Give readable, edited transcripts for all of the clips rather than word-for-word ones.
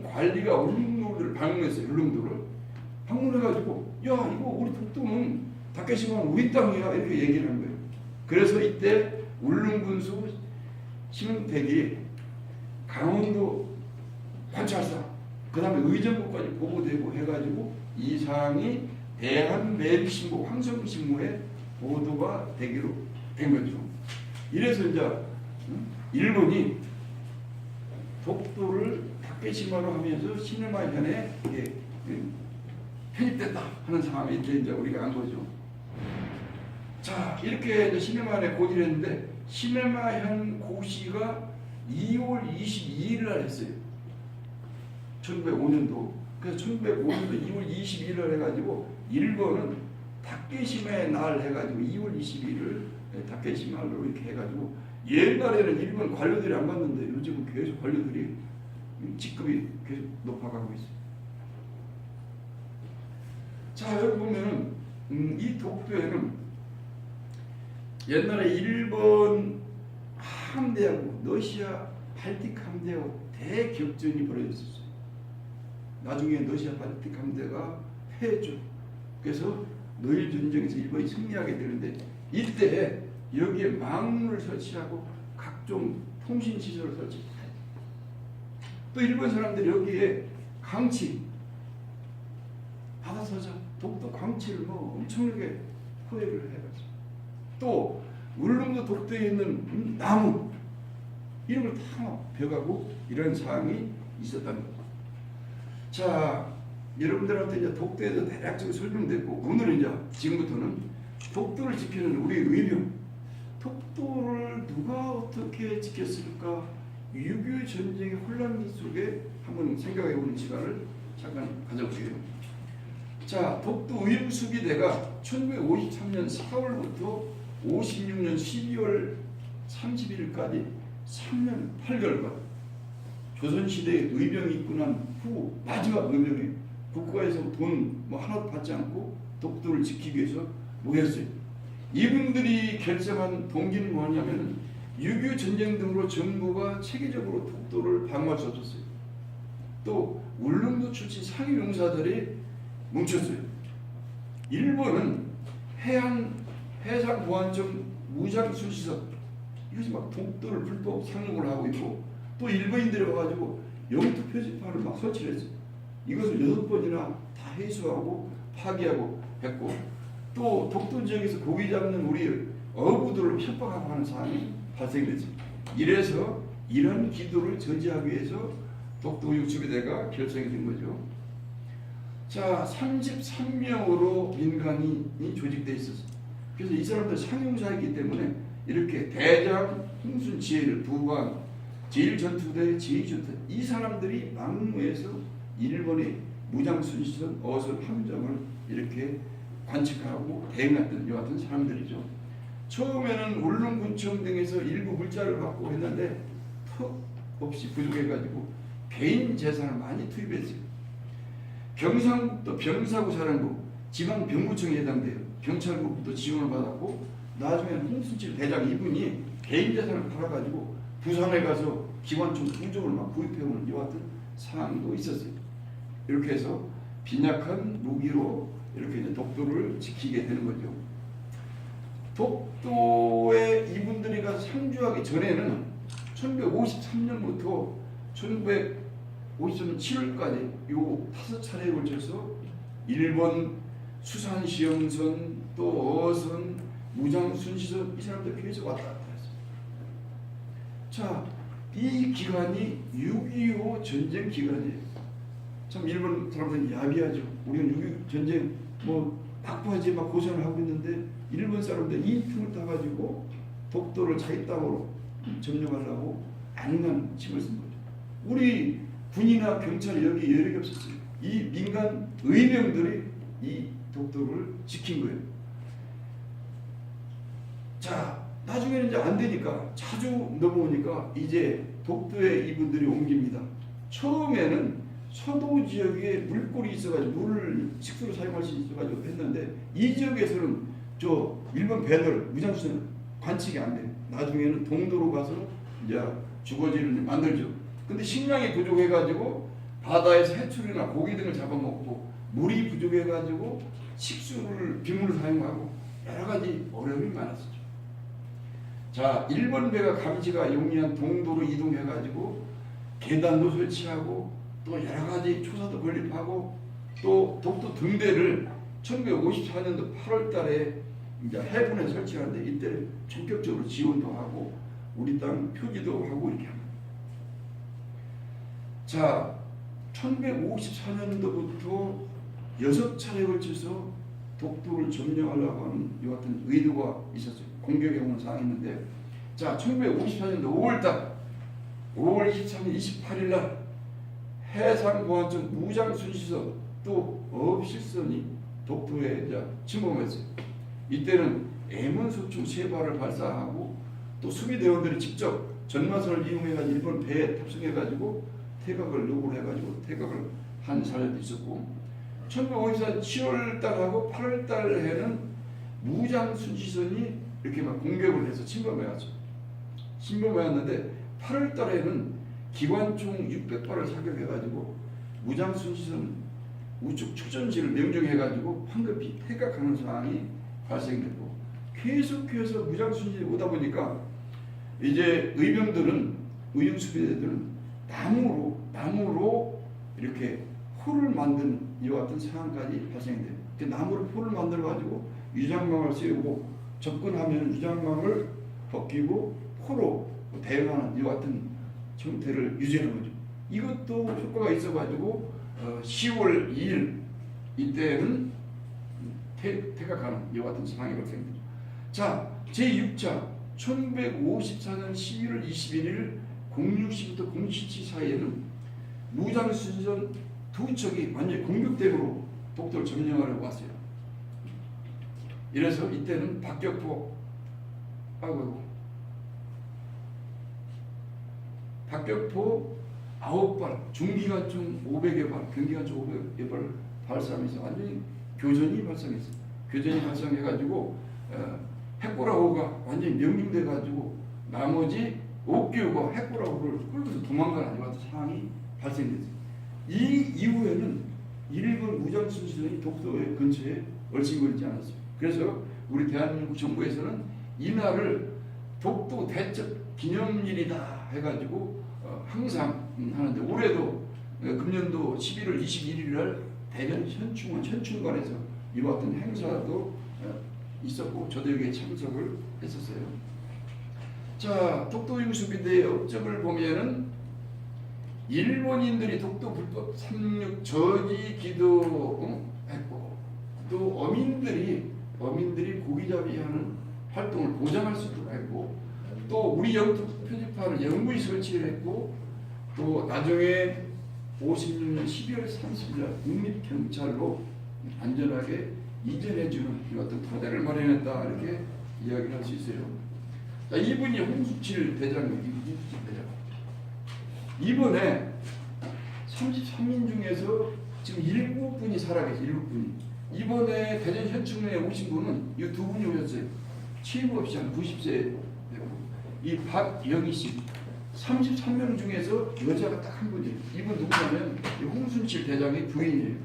관리가 울릉도를 방문했어요. 울릉도를 방문해가지고 야 이거 우리 독도는 다케시마는 우리 땅이야 이렇게 얘기를 한 거예요. 그래서 이때 울릉군수 심은택이 강원도 관찰사 그 다음에 의정부까지 보고되고 해가지고 이 사항이 대한매일신보 황성신문에 보도가 되기로 된 거죠. 이래서 이제 일본이 독도를 다케시마로 하면서 시네마현에 편입됐다 하는 상황이 이제 우리가 안 거죠. 자 이렇게 이제 시네마현에 고지를 했는데 시네마현 고시가 2월 22일 날 했어요. 1905년도. 그래서 1905년도 2월 22일 날 해가지고 일본은 다케시마의 날 해가지고 2월 22일을 다케시마로 이렇게 해가지고 옛날에는 일본 관료들이 안 갔는데 요즘은 계속 관료들이 직급이 계속 높아가고 있어요. 자 여기 보면은 이 독도에는 옛날에 일본 함대하고 러시아 발틱 함대하고 대격전이 벌어졌었어요. 나중에 러시아 발틱 함대가 패했죠. 그래서 노일 전쟁에서 일본이 승리하게 되는데 이때 여기에 망문을 설치하고 각종 통신 시설을 설치해요. 또 일본 사람들이 여기에 강치 바다서자 독도 강치를 뭐 엄청나게 포획을 해가지고 또 울릉도 독도에 있는 나무 이런 걸 다 벼가고 이런 사항이 있었다는 거죠. 자 여러분들한테 이제 독도에 대해서 대략적으로 설명됐고 오늘은 이제 지금부터는 독도를 지키는 우리 의병 독도를 누가 어떻게 지켰을까 6.25 전쟁의 혼란 속에 한번 생각해보는 시간을 잠깐 가져볼게요. 자 독도 의용수비대가 1953년 4월부터 56년 12월 31일까지 3년 8개월간 조선시대에 의병이 입군한 후 마지막 의병이 국가에서 돈 뭐 하나도 받지 않고 독도를 지키기 위해서 모였어요. 이분들이 결성한 동기는 뭐냐면 6.25 전쟁 등으로 정부가 체계적으로 독도를 방어할 수 없었어요. 또 울릉도 출신 상위 용사들이 뭉쳤어요. 일본은 해상보안청 무장수시설 이것이 막 독도를 불법 상륙을 하고 있고 또 일본인들이 와가지고 영토 표지판을 막 설치를 했어요. 이것을 6번이나 다 해수하고 파기하고 했고 또 독도 지역에서 고기 잡는 우리 어부들을 협박하고 하는 사안이 발생됐죠. 이래서 이런 기도를 저지하기 위해서 독도 의용수비대가 결성이 된 거죠. 자 33명으로 민간이 조직되어 있었어요. 그래서 이 사람들 상용사이기 때문에 이렇게 대장, 홍순, 지혜를 두방, 제1전투대, 제2전투대 이 사람들이 막무에서 일본의 무장순시선 어선 함정을 이렇게 관측하고 대응했던 이와 같은 사람들이죠. 처음에는 울릉군청 등에서 일부 물자를 받고 했는데 턱 없이 부족해가지고 개인 재산을 많이 투입했어요. 경상북도 병사구 사령부 지방병구청에 해당돼요. 경찰국도 지원을 받았고 나중에는 홍순칠 대장 이분이 개인 재산을 팔아가지고 부산에 가서 기관총 부족을 막 구입해오는 이와 같은 상황도 있었어요. 이렇게 해서 빈약한 무기로 이렇게 이제 독도를 지키게 되는 거죠. 독도에 이분들이 가서 상주하기 전에는 1953년부터 1953년 7월까지 요 5차례에 걸쳐서 일본 수산시험선 또 어선 무장순시선 이 사람들 계속 왔다 갔다 했어요. 자, 이 기간이 6.25 전쟁 기간이에요. 참 일본 사람들은 야비하죠. 우리는 6.25 전쟁 뭐 확보하지 막 고생을 하고 있는데 일본 사람들 이 틈을 타가지고 독도를 자기 땅으로 점령하려고 안간 침을 쓴 거죠. 우리 군이나 경찰이 여기 여력이 없었어요. 이 민간 의병들이 이 독도를 지킨 거예요. 자, 나중에는 이제 안 되니까 자주 넘어오니까 이제 독도에 이분들이 옮깁니다. 처음에는 서도 지역에 물골이 있어가지고 물을 식수로 사용할 수 있어가지고 했는데 이 지역에서는 저 일본 배들 무장수는 관측이 안 돼요. 나중에는 동도로 가서 이제 주거지를 만들죠. 근데 식량이 부족해가지고 바다에서 해초리나 고기 등을 잡아먹고 물이 부족해가지고 식수를 빗물을 사용하고 여러 가지 어려움이 많았었죠. 자, 일본 배가 감시가 용이한 동도로 이동해가지고 계단도 설치하고 또 여러 가지 초사도 건립하고 또 독도 등대를 1954년도 8월 달에 이제 해군에 설치하는데 이때 전격적으로 지원도 하고 우리 땅 표기도 하고 이렇게 합니다. 자, 1954년도부터 6차례에 걸쳐서 독도를 점령하려고 하는 이 같은 의도가 있었어요. 공격에 오는 사항이 있는데, 자, 1954년도 5월달 5월 23일 28일날 해상보안청 무장순시선 또 어업실선이 독도에 이제 침범했어요. 이때는 M1소총 3발을 발사하고 또 수비대원들이 직접 전마선을 이용해가지고 일본 배에 탑승해가지고 태각을 요구를 해가지고 태각을 한 사례도 있었고, 1954년 7월달하고 8월달에는 무장순시선이 이렇게 막 공격을 해서 침범해왔죠. 침범해왔는데 8월달에는 기관총 600발을 사격해가지고 무장순시선 우측 축전지를 명중해가지고 황급히 퇴각하는 상황이 발생됐고, 계속해서 무장순시선이 오다 보니까 이제 의병들은 의용수비대들은 나무로 이렇게 홀을 만든 이와 같은 상황까지 발생돼요. 나무로 홀을 만들어 가지고 유장망을 세우고 접근하면 유장망을 벗기고 포로 대응하는 이와 같은 형태를 유지하는 거죠. 이것도 효과가 있어 가지고 10월 2일 이때는 퇴각하는 이와 같은 상황이 발생되죠. 자, 제6차 1954년 11월 21일 06시부터 07시 사이에는 무장순시선 2척이 완전히 공격대으로 독도를 점령하려고 왔어요. 이래서 이때는 박격포 박격포 9발, 중기관총 500여 발, 경기관총 500여 발을 발사하면서 완전히 교전이 발생했어요. 교전이 발생해가지고 핵고라호가 완전히 명중돼가지고 나머지 옥교가 핵고라호를 끌고서 도망가는 이와 같은 상황이 발생됐어요. 이 이후에는 일본 무장순시선이 독도의 근처에 얼씬거리지 않았어요. 그래서 우리 대한민국 정부에서는 이날을 독도 대첩 기념일이다 해가지고 항상 하는데, 올해도 금년도 11월 21일날 대전 현충관에서 이와 같은 행사도 있었고 저도 여기에 참석을 했었어요. 자, 독도융수비대의 업적을 보면은 일본인들이 독도 불법 상륙 저지 기도했고, 또 어민들이 고기잡이하는 활동을 보장할 수 있도록 했고, 또 우리 영토 표지판을 영구히 설치를 했고, 또 나중에 56년 12월 30일 국립경찰로 안전하게 이전해주는 이 어떤 토대를 마련했다, 이렇게 이야기를 할 수 있어요. 자, 이분이 홍수칠 대장님. 이번에 33인 중에서 지금 7분이 살아계세요. 7분이. 이번에 대전 현충원에 오신 분은 이 2분이 오셨어요. 최고업시 한 90세 되고, 이 박영희 씨 33명 중에서 여자가 딱 한 분이에요. 이분 누구냐면 홍순칠 대장의 부인이에요.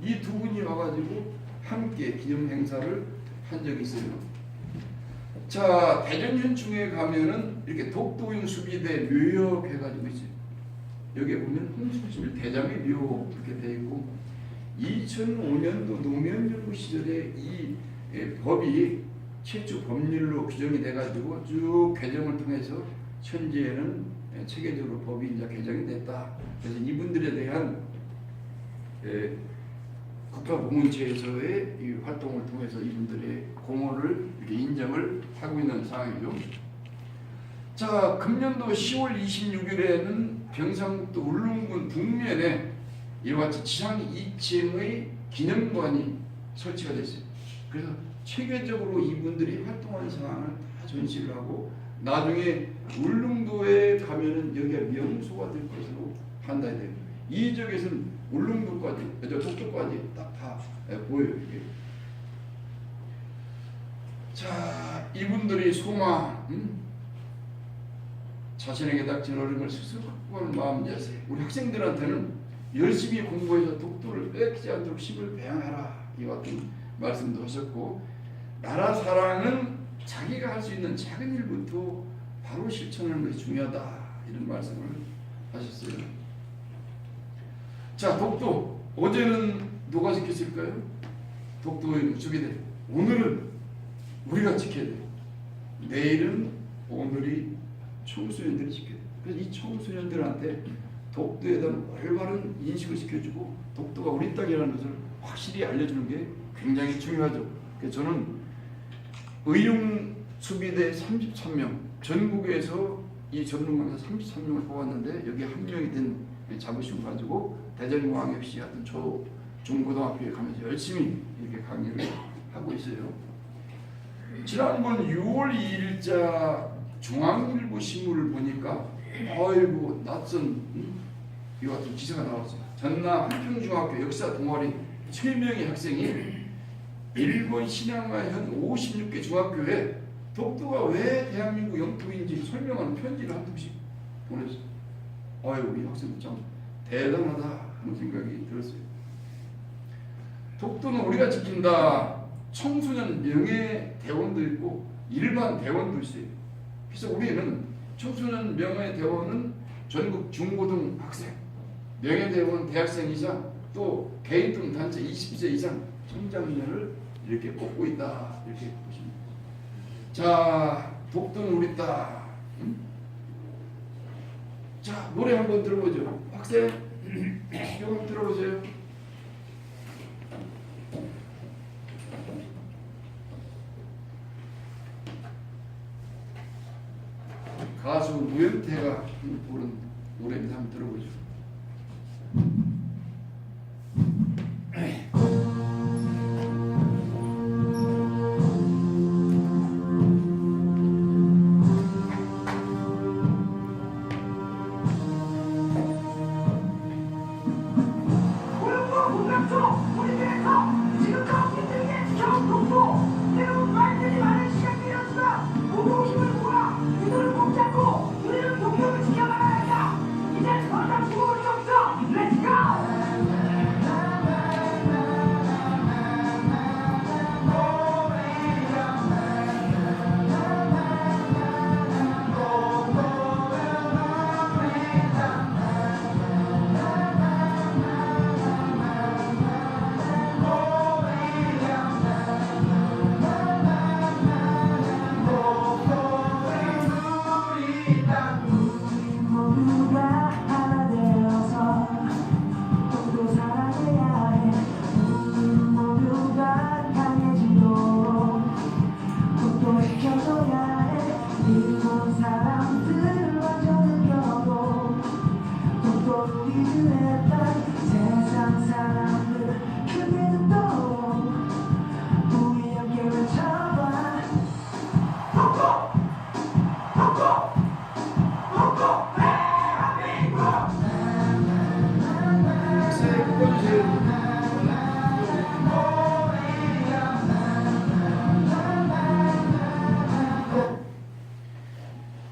이 2분이 와가지고 함께 기념 행사를 한 적이 있어요. 자, 대전 현충에 가면은 이렇게 독도용 수비대 묘역 해가지고 있어요. 여기에 보면 홍순칠 대장의 묘 이렇게 되어 있고, 2005년도 노무현정부 시절에 이 법이 최초 법률로 규정이 돼가지고 쭉 개정을 통해서 현재는 체계적으로 법이 이제 개정이 됐다. 그래서 이분들에 대한 국가보훈처에서의 이 활동을 통해서 이분들의 공헌을 이렇게 인정을 하고 있는 상황이죠. 자, 금년도 10월 26일에는 경상북도 울릉군 북면에 이와 같이 지상 2층의 기념관이 설치가 됐어요. 그래서 체계적으로 이분들이 활동하는 상황을 다 전시를 하고, 나중에 울릉도에 가면은 여기가 명소가 될 것으로 판단이 돼요. 이 지역에서는 울릉도까지, 독도까지 딱 다 보여요. 이게. 자, 이분들이 소망, 자신에게 닥친 어려움을 스스로 극복하는 마음이었어요. 우리 학생들한테는 열심히 공부해서 독도를 뺏기지 않도록 힘을 배양하라. 이와 같은 말씀도 하셨고, 나라 사랑은 자기가 할 수 있는 작은 일부터 바로 실천하는 것이 중요하다. 이런 말씀을 하셨어요. 자, 독도. 어제는 누가 지켰을까요? 독도의 주기들. 오늘은 우리가 지켜야 돼요. 내일은 오늘이 청소년들이 지켜야 돼요. 그래서 이 청소년들한테 독도에 대한 올바른 인식을 시켜주고 독도가 우리 땅이라는 것을 확실히 알려주는 게 굉장히 중요하죠. 그래서 저는 의용수비대 33명, 전국에서 이 전문가에서 33명을 뽑았는데 여기 한 명이 된 자부심을 가지고 대전광역시 같은 중고등학교에 가면서 열심히 이렇게 강의를 하고 있어요. 지난번 6월 2일자 중앙일보 신문을 보니까 아이고 낯선 이와 같은 기사가 나왔어요. 전남 한평중학교 역사 동아리 3명의 학생이 일본 신양화현 56개 중학교에 독도가 왜 대한민국 영토인지 설명하는 편지를 한 통씩 보냈어요. 아이고 이 학생도 참 대단하다 하는 생각이 들었어요. 독도는 우리가 지킨다. 청소년 명예대원도 있고 일반 대원도 있어요. 그래서 우리는 청소년 명예대원은 전국 중고등 학생, 명예대원 대학생 이상, 또 개인 또는 단체 20세 이상 청장년을 이렇게 뽑고 있다. 이렇게 보시면 됩니다. 자, 독도는 우리 땅. 자, 노래 한번 들어보죠. 학생, 이거 한번 들어보세요. 가수 무연태가 부른 노래입니다. 한번 들어보죠.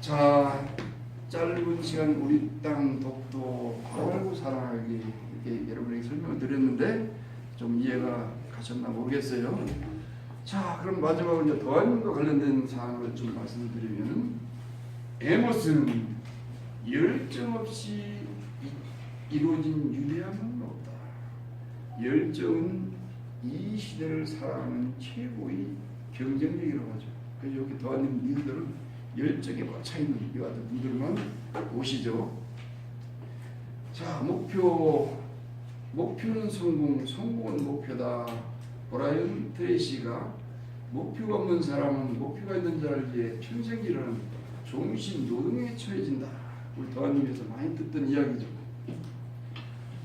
자, 짧은 시간 우리 땅 독도 바로 사랑하기 이렇게 여러분에게 설명을 드렸는데 좀 이해가 가셨나 모르겠어요. 자, 그럼 마지막으로 이제 도안님과 관련된 사항을 좀 말씀을 드리면, 에모스는 열정 없이 이루어진 유대함은 없다. 열정은 이 시대를 살아가는 최고의 경쟁력이라고 하죠. 그래서 여기 도안님 리더들은 열정에 꽉차있는 이와 같은 분들만 오시죠. 자, 목표는 성공, 성공은 목표다. 브라이언 트레이시가 목표가 없는 사람은 목표가 있는 자를 위해 평생 일하는 종신 노동에 처해진다. 우리 도안님에서 많이 듣던 이야기죠.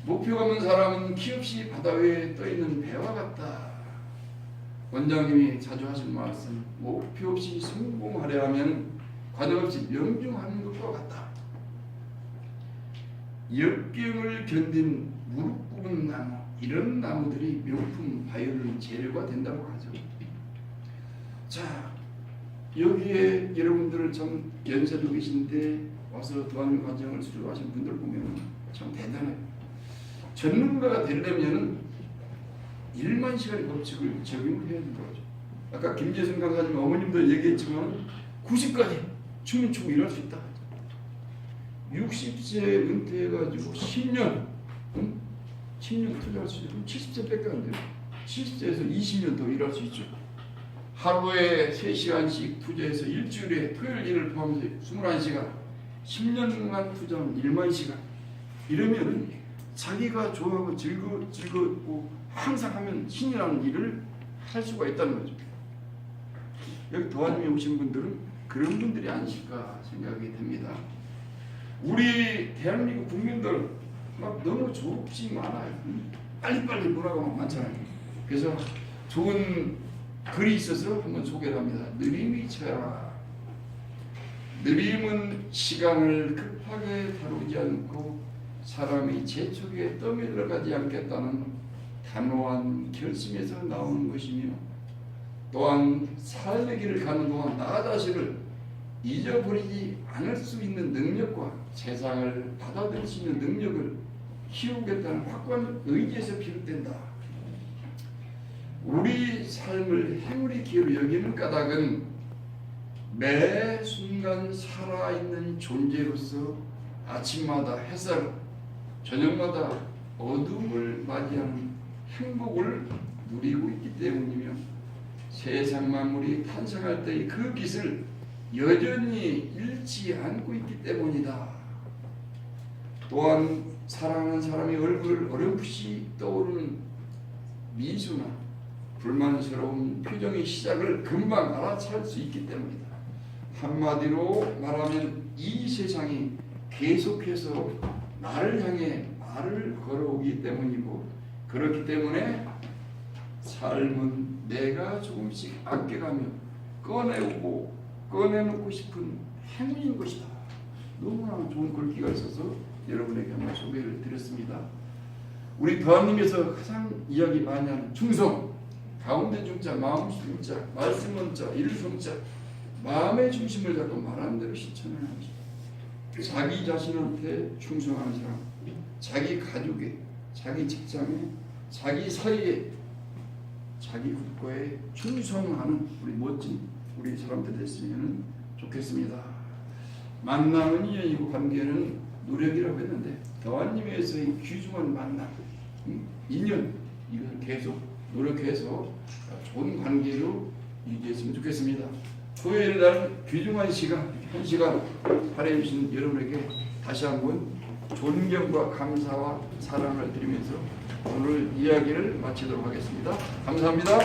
목표가 없는 사람은 키 없이 바다 위에 떠있는 배와 같다. 원장님이 자주 하신 말씀, 목표 없이 성공하려 하면 과정 없이 명중하는 것과 같다. 역경을 견딘 무릎 꿇은 나무, 이런 나무들이 명품 바이올린 재료가 된다고 하죠. 자, 여기에 여러분들을 참 연세도 계신데 와서 도안님 과정을 수료하신 분들 보면 참 대단해요. 전문가가 되려면 1만 시간의 법칙을 적용해야 되는 거죠. 아까 김재선 강사님 어머님도 얘기했지만 90까지 충분히 일할 수 있다. 60세 은퇴해가지고 10년 10년 투자할 수 있고 70세 뺏겼는데요. 70세에서 20년 더 일할 수 있죠. 하루에 3시간씩 투자해서 일주일에 토요일 일을 포함해서 21시간 10년간 투자하면 1만 시간 이러면 자기가 좋아하고 즐겁고 항상 하면 신이 나는 일을 할 수가 있다는 거죠. 여기 도와님에 오신 분들은 그런 분들이 아니실까 생각이 됩니다. 우리 대한민국 국민들 막 너무 졸업식이 많아요. 빨리빨리 문화가 막 많잖아요. 그래서 좋은 글이 있어서 한번 소개를 합니다. 느림이 쳐야. 느림은 시간을 급하게 다루지 않고 사람이 재촉에 떠밀려가지 않겠다는 단호한 결심에서 나오는 것이며, 또한 삶의 길을 가는 동안 나 자신을 잊어버리지 않을 수 있는 능력과 세상을 받아들일 수 있는 능력을 키우겠다는 확고한 의지에서 비롯된다. 우리 삶을 행운의 기회로 여기는 까닭은 매 순간 살아있는 존재로서 아침마다 햇살, 저녁마다 어둠을 맞이하는 행복을 누리고 있기 때문이며, 세상 만물이 탄생할 때의 그 빛을 여전히 잃지 않고 있기 때문이다. 또한 사랑하는 사람의 얼굴을 어렴풋이 떠오르는 미소나 불만스러운 표정의 시작을 금방 알아차릴 수 있기 때문이다. 한마디로 말하면 이 세상이 계속해서 나를 향해 말을 걸어오기 때문이고, 그렇기 때문에 삶은 내가 조금씩 아껴가며 꺼내놓고 싶은 행운인 것이다. 너무나 좋은 글귀가 있어서 여러분에게 한번 소개를 드렸습니다. 우리 더한님에서 가장 이야기 많이 하는 충성, 가운데 중자, 마음 중자, 말씀 원자, 일성자, 마음의 중심을 잡고 말하는 대로 실천하는 것이다. 자기 자신한테 충성하는 사람, 자기 가족에, 자기 직장에, 자기 사회에, 자기 국가에 충성하는 우리 멋진 우리 사람들 됐으면 좋겠습니다. 만남은 인연이고 관계는 노력이라고 했는데, 더한님에서의 귀중한 만남, 인연, 이걸 계속 노력해서 좋은 관계로 유지했으면 좋겠습니다. 토요일 날 귀중한 시간, 1시간 할애해 주신 여러분에게 다시 한번 존경과 감사와 사랑을 드리면서 오늘 이야기를 마치도록 하겠습니다. 감사합니다.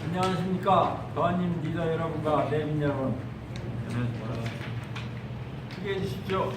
안녕하십니까. 더한님 리더 여러분과 내빈 여러분, 크게 해주십시오.